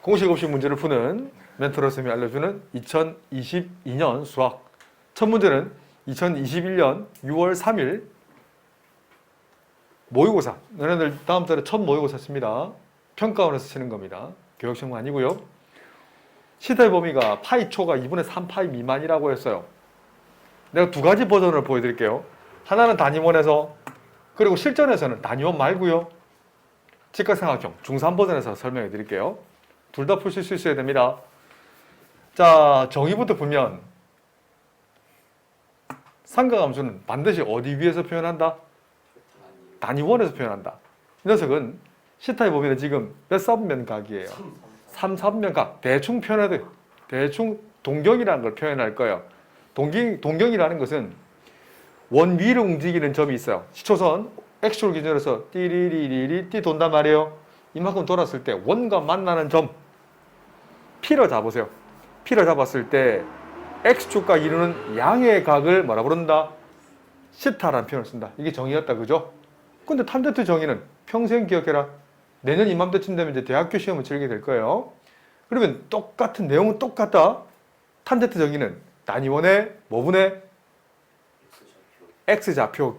공식 없이 문제를 푸는 멘토러 쌤이 알려주는 2022년 수학. 첫 문제는 2021년 6월 3일 모의고사. 너네들 다음 달에 첫 모의고사 씁니다. 평가원에서 치는 겁니다. 교육시험 아니고요. 시타의 범위가 파이초가 2분의 3파이 미만이라고 했어요. 내가 두 가지 버전을 보여드릴게요. 하나는 단위원에서, 그리고 실전에서는 단위원 말고요. 직각삼각형 중3 버전에서 설명해 드릴게요. 둘 다 푸실 수 있어야 됩니다. 자, 정의부터 보면 삼각함수는 반드시 어디 위에서 표현한다? 단위원에서 표현한다. 이 녀석은 시타의 범위는 지금 몇 사분면각이에요? 3, 4분면각. 대충 표현해야 돼요. 대충 동경이라는 걸 표현할 거예요. 동경이라는 것은 원 위로 움직이는 점이 있어요. 시초선 X축을 기준으로 해서 띠리리리리 띠 돈단 말이에요. 이만큼 돌았을 때 원과 만나는 점 P로 잡으세요. P로 잡았을 때 X축과 이루는 양의 각을 뭐라 부른다? 시타라는 표현을 쓴다. 이게 정의였다. 그죠? 근데 탄젠트 정의는 평생 기억해라. 내년 이맘때쯤 되면 이제 대학교 시험을 치르게 될 거예요. 그러면 똑같은 내용은 똑같다. 탄젠트 정의는 단위원의 뭐분의? X좌표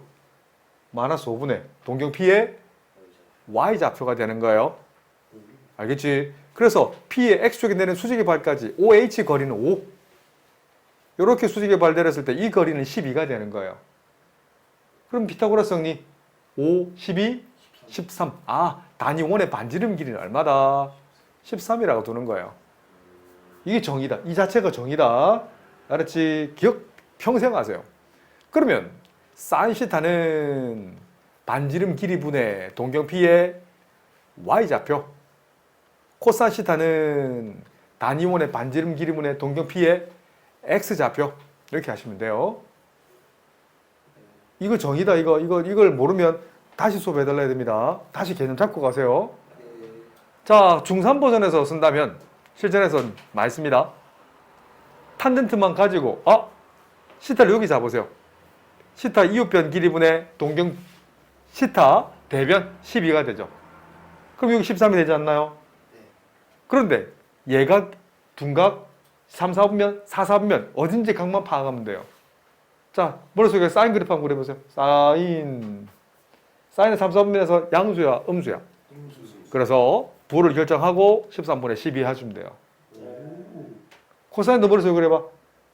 마이너스 5분의 동경 P의 Y좌표가 되는 거예요. 알겠지? 그래서 P의 X축에 내는 수직의 발까지 OH 거리는 5. 이렇게 수직의 발 내렸을 때 이 거리는 12가 되는 거예요. 그럼 피타고라스 정리 5, 12, 13. 아, 단위원의 반지름 길이는 얼마다? 13이라고 두는 거예요. 이게 정의다. 이 자체가 정의다. 알았지? 기억 평생 하세요. 그러면 사인 시타는 반지름 길이 분의 동경 P의 Y좌표, 코사인 시타는 단위원의 반지름 길이 분의 동경 P의 X좌표. 이렇게 하시면 돼요. 이거 정의다. 이걸 모르면 다시 수업해달라야 됩니다. 다시 개념 잡고 가세요. 자, 중3 버전에서 쓴다면 실전에서는 많이 씁니다. 탄젠트만 가지고 시타를 여기 잡으세요. 시타 이웃변 길이분의 동경 시타 대변 12가 되죠. 그럼 여기 13이 되지 않나요? 그런데 예각, 둔각, 3, 4분면, 4, 4분면 어딘지 각만 파악하면 돼요. 자, 머릿속에 사인 그래프 한번 그려보세요. 사인의 3, 4분면에서 양수야, 음수야? 그래서 부를 결정하고 13분의 12 해주면 돼요. 코사인도 머릿속에 그려봐.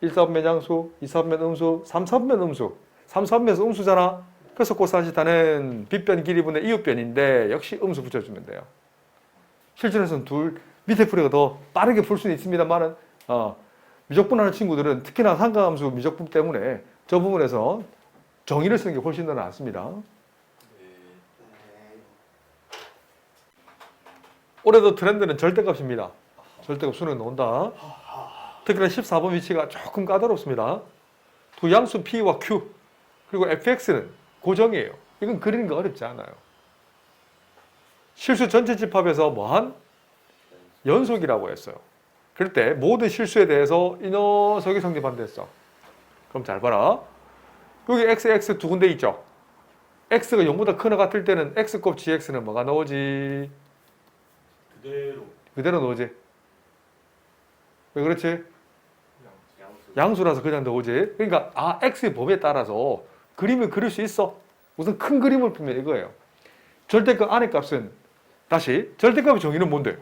1, 4분면 양수, 2, 4분면 음수, 3, 4분면 음수. 3, 4분면에서 음수잖아. 그래서 코사인 시타는 빗변 길이분의 이웃변인데 역시 음수 붙여주면 돼요. 실전에서는 밑에 풀이가 더 빠르게 풀 수는 있습니다만은 미적분하는 친구들은 특히나 삼각함수 미적분 때문에 저 부분에서 정의를 쓰는 게 훨씬 더 낫습니다. 올해도 트렌드는 절대값입니다. 절대값 수능 나온다. 특히나 14번 위치가 조금 까다롭습니다. 두 양수 P와 Q 그리고 fx는 고정이에요. 이건 그리는 거 어렵지 않아요. 실수 전체 집합에서 뭐한? 연속이라고 했어요. 그럴 때 모든 실수에 대해서 이 녀석이 성립한댔어. 그럼 잘 봐라. 여기 x 두 군데 있죠. x가 0보다 크나 같을 때는 x곱 gx는 뭐가 나오지? 그대로 나오지. 왜 그렇지? 양수라서 그냥 나오지. 그러니까 x의 범위에 따라서 그림을 그릴 수 있어. 우선 큰 그림을 보면 이거예요. 절대값 안의 값은 다시 절대값의 정의는 뭔데?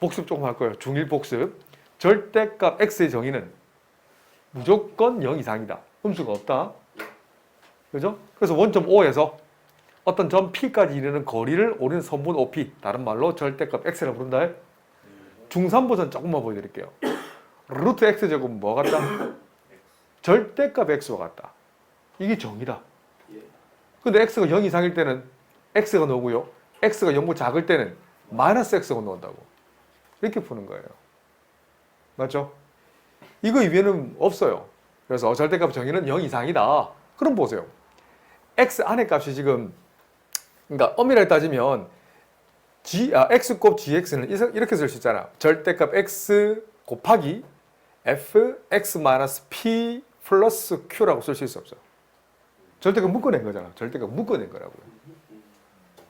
복습 조금 할 거예요. 중1 복습. 절대값 x의 정의는 무조건 0 이상이다. 음수가 없다. 그죠? 그래서 원점 O에서 어떤 점 P까지 이르는 거리를 오르는 선분 OP. 다른 말로 절대값 x라고 부른다. 중3 버전 조금만 보여드릴게요. 루트 x 제곱은 뭐 같다? 절대값 x와 같다. 이게 정의다. 근데 x가 0 이상일 때는 x가 나오고요. x가 0보다 작을 때는 마이너스 x가 나온다고. 이렇게 푸는 거예요. 맞죠? 이거 이외에는 없어요. 그래서 절대값 정의는 0 이상이다. 그럼 보세요. x 안의 값이 지금 그러니까 엄밀하게 따지면 x곱 gx는 이렇게 쓸 수 있잖아. 절대값 x 곱하기 fx-p 플러스 q라고 쓸 수 있어 없어? 절대값 묶어낸 거잖아. 절대값 묶어낸 거라고요.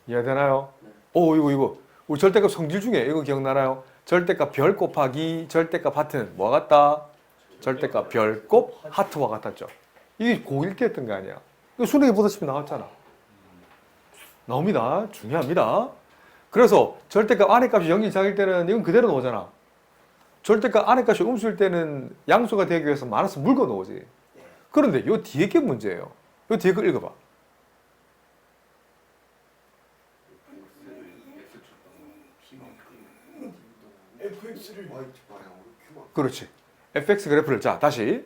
이해되나요? 이거 우리 절대값 성질 중에 이거 기억나나요? 절대값 별 곱하기 절대값 하트는 뭐와 같다? 절대값 별 곱 하트와 같았죠. 이게 고1 때 했던 거 아니야. 이거 수능에 보다시피 나왔잖아. 나옵니다. 중요합니다. 그래서 절대값 안의 값이 0 이상일 때는 이건 그대로 나오잖아. 절대값 안의 값이 음수일 때는 양수가 되기 위해서 마이너스 물고 나오지. 그런데 요 뒤에 게 문제예요. 요 뒤에 거 읽어봐. 그렇지. fx 그래프를 자 다시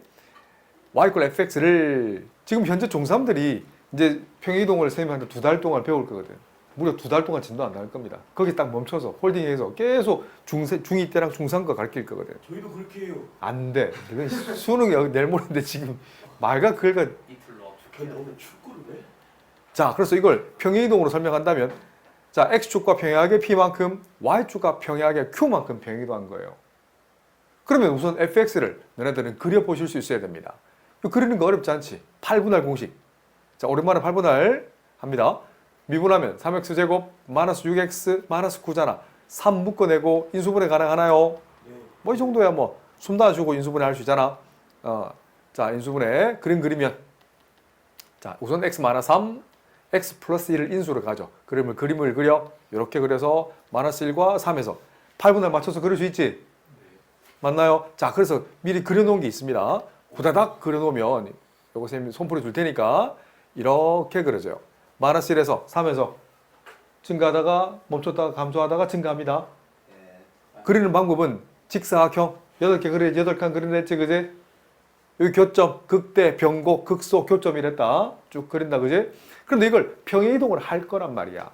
y = fx를 지금 현재 중3들이 이제 평행이동을 선생님한테 2달 동안 배울 거거든. 무려 2달 동안 진도 안 나올 겁니다. 거기 딱 멈춰서 홀딩해서 계속 중2 때랑 중3 거 가르칠 거거든. 저희도 그렇게 해요. 안 돼. 이건 수능이 내일 모레인데 지금 말과 글과 이틀로 저희 오늘 축구를 해? 자, 그래서 이걸 평행이동으로 설명한다면 자, x축과 평행하게 p만큼 y축과 평행하게 q만큼 평행이동한 거예요. 그러면 우선 fx를 너네들은 그려보실 수 있어야 됩니다. 이거 그리는 거 어렵지 않지? 8분할 공식. 자, 오랜만에 8분할 합니다. 미분하면 3x제곱 마이너스 6x 마이너스 9잖아. 3 묶어내고 인수분해 가능하나요? 네. 뭐 이 정도야 뭐 숨 다 주고 인수분해 할 수 있잖아. 자, 인수분해 그림 그리면 자, 우선 x 마이너스 3 x 플러스 1을 인수로 가죠. 그러면 그림을 그려 이렇게 그려서 마이너스 1과 3에서 8분할 맞춰서 그릴 수 있지? 맞나요? 자, 그래서 미리 그려놓은 게 있습니다. 후다닥 그려놓으면 요거 선생님 손풀이 줄 테니까 이렇게 그려져요. 마이너스 1에서 3에서 증가하다가 멈췄다가 감소하다가 증가합니다. 그리는 방법은 직사각형 8개 그려야지 8칸 그려냈지 그지? 여기 교점, 극대, 변곡, 극소, 교점이랬다. 쭉 그린다 그지? 그런데 이걸 평행이동을 할 거란 말이야.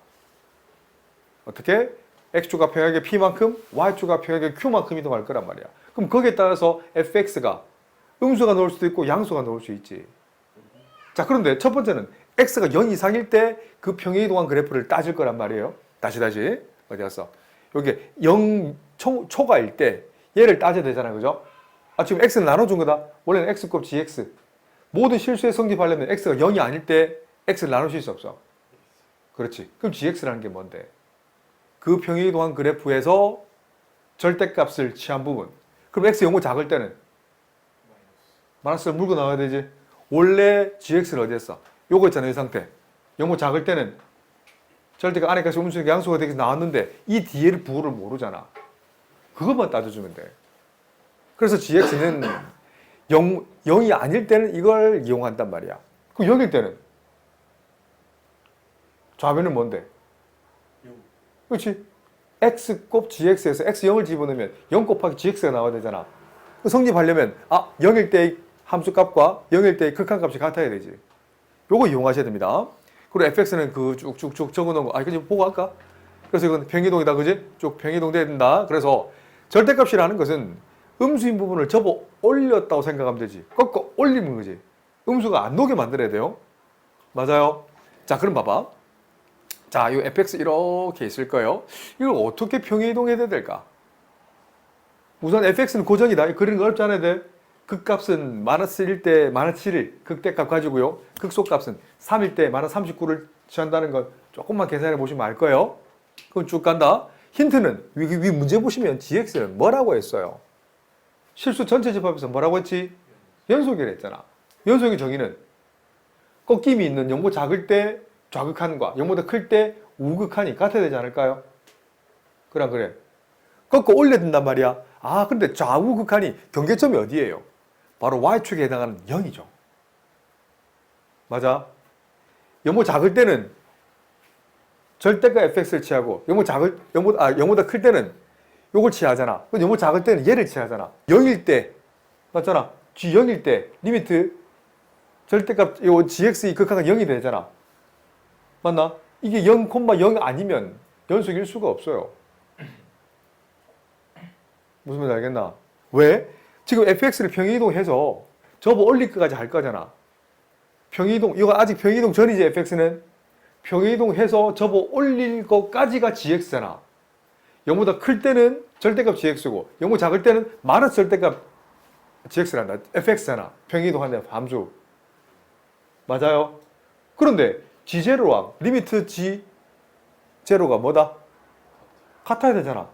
어떻게? x축과 평행하게 p만큼 y축과 평행하게 q만큼 이동할 거란 말이야. 그럼 거기에 따라서 fx가 음수가 나올 수도 있고 양수가 나올 수 있지. 자, 그런데 첫 번째는 x가 0 이상일 때 그 평행이동한 그래프를 따질 거란 말이에요. 다시 어디 갔어? 여기 0 초과일 때 얘를 따져야 되잖아요. 그죠? 지금 x는 나눠준 거다. 원래는 x곱 gx. 모든 실수에 성립하려면 x가 0이 아닐 때 x를 나누실 수 없어. 그렇지. 그럼 gx라는 게 뭔데? 그 평행이동한 그래프에서 절대값을 취한 부분. 그럼 x 0보 작을 때는 마이너스를 물고 나와야 되지. 원래 gx를 어디 했어? 요거 있잖아요. 이 상태. 0보 작을 때는 절대값 안에 값이 음수니까 양수가 되게 나왔는데 이 뒤에를 부호를 모르잖아. 그것만 따져주면 돼. 그래서 gx는 0이 아닐 때는 이걸 이용한단 말이야. 그럼 0일 때는 좌변은 뭔데? 0. 그렇지. x 곱 gx에서 x 0을 집어넣으면 0 곱하기 gx가 나와야 되잖아. 성립하려면 0일 때의 함수값과 0일 때의 극한값이 같아야 되지. 요거 이용하셔야 됩니다. 그리고 fx는 그 쭉쭉쭉 적어놓은 거 이거 보고 할까? 그래서 이건 평이동이다 그지? 쭉 평이동돼야 된다. 그래서 절대값이라는 것은 음수인 부분을 접어 올렸다고 생각하면 되지. 꺾어 올리는 거지. 음수가 안 녹게 만들어야 돼요. 맞아요. 자, 그럼 봐봐. 자, 이 fx 이렇게 있을 거예요. 이걸 어떻게 평행이동해야 될까? 우선 fx는 고정이다. 그리는 거 어렵지 않아야 돼. 극값은 마이너스 1 때 마이너스 7일 극대값 가지고요. 극소값은 3일 때 마이너스 39를 취한다는 건 조금만 계산해 보시면 알 거예요. 그럼 쭉 간다. 힌트는 위 문제 보시면 gx는 뭐라고 했어요? 실수 전체 집합에서 뭐라고 했지? 연속이라 했잖아. 연속의 정의는 꺾임이 있는 0보다 작을 때 좌극한과 0보다 클 때 우극한이 같아야 되지 않을까요? 그래. 꺾어 올려야 된단 말이야. 근데 좌우극한이 경계점이 어디예요? 바로 y축에 해당하는 0이죠. 맞아. 0보다 작을 때는 절대가 fx를 취하고 0보다 클 때는 요걸 취하잖아. 0보다 작을 때는 얘를 취하잖아. 0일 때 맞잖아. g 0일 때 리미트 절대값 요 gx의 극한가 0이 되잖아. 맞나? 이게 0, 0 아니면 연속일 수가 없어요. 무슨 말인지 알겠나? 왜? 지금 fx를 평행이동해서 접어 올릴 것까지 할 거잖아. 평행이동, 이거 아직 평행이동 전이지 fx는? 평행이동해서 접어 올릴 것까지가 gx잖아. 0보다 클 때는 절대값 gx고 0보다 작을 때는 마이너스 절대값 gx란다. fx잖아. 평행이동하는 함수. 맞아요? 그런데 g0와 리미트 g0가 뭐다? 같아야 되잖아.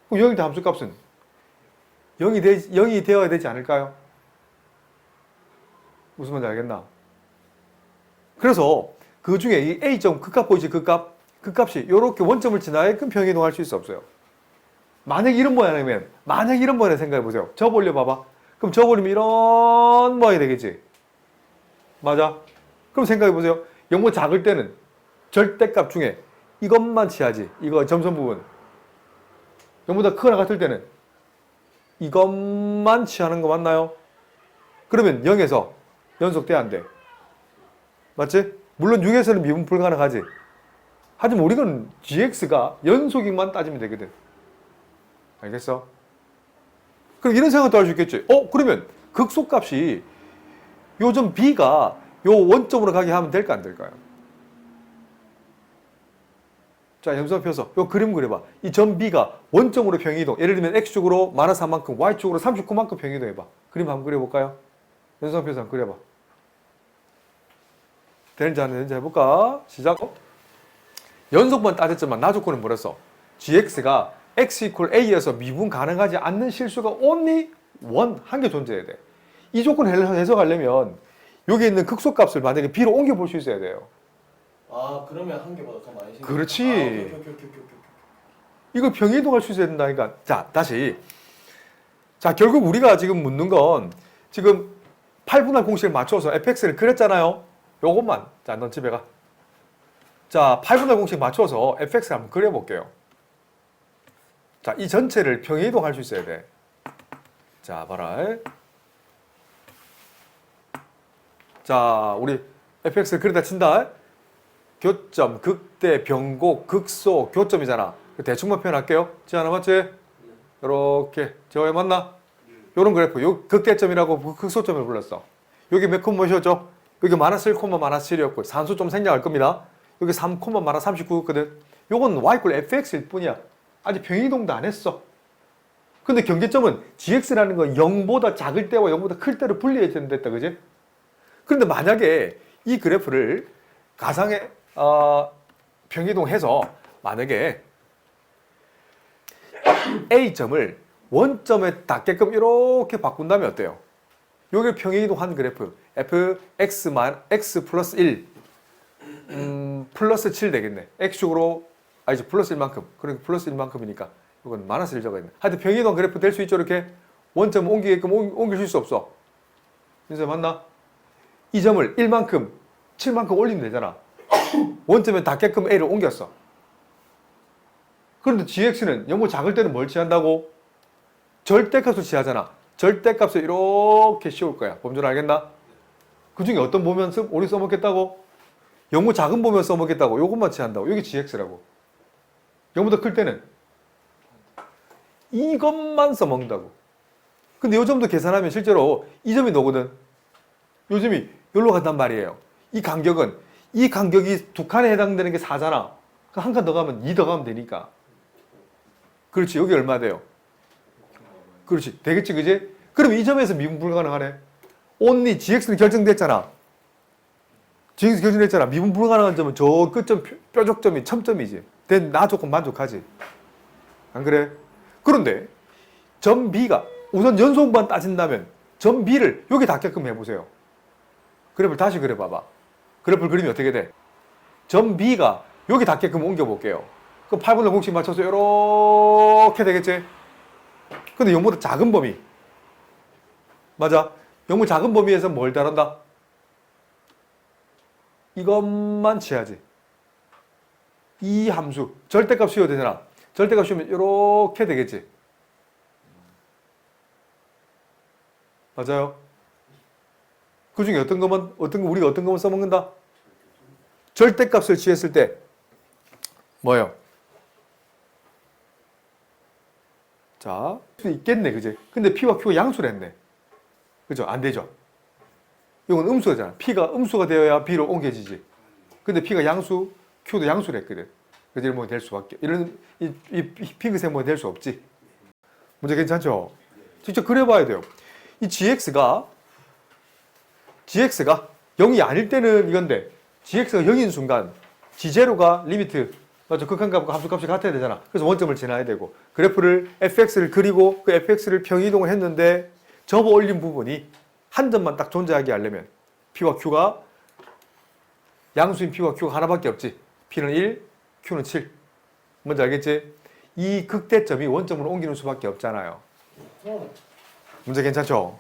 그럼 0일 때 함수값은 0이 되어야 되지 않을까요? 무슨 말인지 알겠나? 그래서 그 중에 이 A점 그 값 보이지? 그 값이 이렇게 원점을 지나게끔 평이동할 수 있어 없어요? 만약 이런 모양이면 만약 이런 모양 생각해 보세요. 저 올려봐봐. 그럼 저 올리면 이런 모양이 되겠지? 맞아? 그럼 생각해 보세요. 0보다 작을 때는 절대값 중에 이것만 취하지. 이거 점선 부분. 0보다 크거나 같을 때는 이것만 취하는 거 맞나요? 그러면 0에서 연속돼 안 돼? 맞지? 물론 6에서는 미분 불가능하지. 하지만 우리는 gx가 연속인만 따지면 되거든. 알겠어? 그럼 이런 생각도 할 수 있겠지. 그러면 극소값이 요 점 b가 요 원점으로 가게 하면 될까 안 될까요? 자, 염소 펴서 요 그림 그려봐. 이 점 b가 원점으로 평이동. 예를 들면 x축으로 마이너스 3만큼, y축으로 39만큼 평이동해봐. 그림 한번 그려볼까요? 연속 펴서 한번 그려봐. 되는지 안 되는지 해볼까? 시작. 연속만 따졌지만 나 조건은 뭐랬어? gx가 x equal a에서 미분 가능하지 않는 실수가 only one, 한 개 존재해야 돼. 이 조건을 해석하려면 여기 있는 극소값을 만약에 b로 옮겨볼 수 있어야 돼요. 아, 그러면 한 개보다 더 많이 생겨. 그렇지. 오케이. 이걸 평이동할 수 있어야 된다니까. 자, 다시. 자, 결국 우리가 지금 묻는 건 지금 8분할 공식을 맞춰서 fx를 그렸잖아요. 요것만. 자, 넌 집에 가. 자, 8분할 공식 맞춰서 fx를 한번 그려볼게요. 자, 이 전체를 평이동할 수 있어야 돼. 자, 봐라. 자, 우리 fx를 그리다 친다. 교점, 극대, 변곡, 극소, 교점이잖아. 대충만 표현할게요. 지하나 맞지? 요렇게. 저에 맞나? 요런 그래프. 요 극대점이라고 극소점을 불렀어. 여기 몇 콤마 뭐였죠? 여기 마이너스 1콤마 마이너스 7이었고 산수 좀 생략할 겁니다. 여기 3콤마 마이너스 39였거든. 요건 y 꼴 fx일 뿐이야. 아직 평이동도 안 했어. 근데 경계점은 gx라는 건 0보다 작을 때와 0보다 클 때로 분리해야 된다. 그지? 그런데 만약에 이 그래프를 가상의 평이동해서 만약에 A점을 원점에 닿게끔 이렇게 바꾼다면 어때요? 여기를 평이동한 그래프 fx x 플러스 1 플러스 7 되겠네. x축으로 이제 플러스 1만큼. 그러니까 플러스 1만큼이니까 이건 마이너스 1 적어야 돼. 하여튼 평이동 그래프 될 수 있죠. 이렇게 원점 옮기게끔 옮길 수 없어. 이제 맞나? 이 점을 1만큼 7만큼 올리면 되잖아. 원점에 닿게끔 A를 옮겼어. 그런데 gx는 0보다 작을 때는 뭘 취한다고? 절대값을 취하잖아. 절대값을 이렇게 씌울 거야. 범준 알겠나? 그 중에 어떤 보면 우리 써먹겠다고? 0보다 작은 보면 써먹겠다고. 요것만 취한다고. 여기 gx라고. 0보다 클 때는 이것만 써먹는다고. 근데 요 점도 계산하면 실제로 이 점이 너거든. 요 점이 여기로 간단 말이에요. 이 간격이 두 칸에 해당되는 게 4잖아. 한 칸 더 가면 2 더 가면 되니까. 그렇지. 여기 얼마 돼요? 그렇지. 되겠지, 그지? 그럼 이 점에서 미분 불가능하네. only gx는 결정됐잖아. gx 결정됐잖아. 미분 불가능한 점은 저 끝점, 뾰족점이 첨점이지. 나 조금 만족하지. 안 그래? 그런데 점 B가 우선 연속만 따진다면 점 B를 여기 닿게끔 해보세요. 그래프를 다시 그려봐봐. 그래프를 그리면 어떻게 돼? 점 B가 여기 닿게끔 옮겨볼게요. 그럼 8분의 공식 맞춰서 이렇게 되겠지? 근데 0보다 작은 범위. 맞아. 0보다 작은 범위에서 뭘 다룬다? 이것만 취하지. 이 함수. 절대값 씌워야 되잖아. 절대값 씌우면 이렇게 되겠지. 맞아요. 그 중에 우리가 어떤 것만 써먹는다? 절대값을 취했을 때, 뭐예요? 자, 수 있겠네, 그지? 근데 P와 Q가 양수를 했네. 그죠? 안 되죠? 이건 음수잖아. P가 음수가 되어야 B로 옮겨지지. 근데 P가 양수, Q도 양수를 했거든. 그래서 이런 모양이 될 수밖에. 이 핑크색 모양이 될 수 없지. 문제 괜찮죠? 직접 그려봐야 돼요. 이 gx가 0이 아닐 때는 이건데, gx가 0인 순간, g0가 리미트 맞죠? 극한값과 함수값이 같아야 되잖아. 그래서 원점을 지나야 되고 그래프를 fx를 그리고 그 fx를 평이동을 했는데 접어 올린 부분이 한 점만 딱 존재하게 하려면 p와 q가 양수인 p와 q가 하나밖에 없지. p는 1, q는 7. 뭔지 알겠지? 이 극대점이 원점으로 옮기는 수밖에 없잖아요. 문제 괜찮죠?